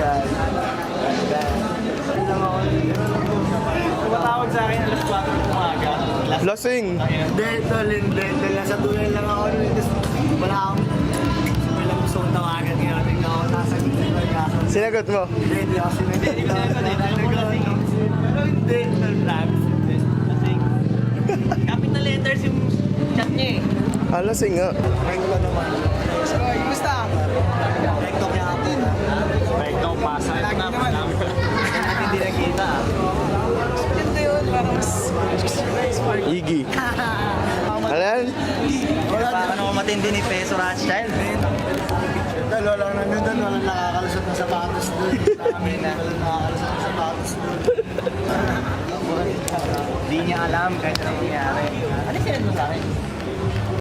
Chan. Ganda. Ano lang ako, tumatawag sa akin alas 4 ng umaga. Lasing. Hindi, tol, hindi. Nasa tulay lang ako. Wala akong, walang gusto kong tawagan ngayon. Tingnan ako, sasagot sa iba. Sinagot mo. Hindi ako sinagot. Pero hindi, tol, promise. Hindi. Kasi, capital letters yung chat niya eh. Lasing nga. Recto naman. Kumusta? Recto kaya ako. Recto, pasa. Ito na, naman. Hindi nakita. Ganda yun, parang mas... Iggy. Ano yan? Parang ako matindi ni Peso Rothschild. Dahil walang nandun, walang nakakalusot ng sapatos doon. Walang nakakalusot ng sapatos doon. Hindi niya alam kahit anong nangyari. Ano sinend mo sa akin?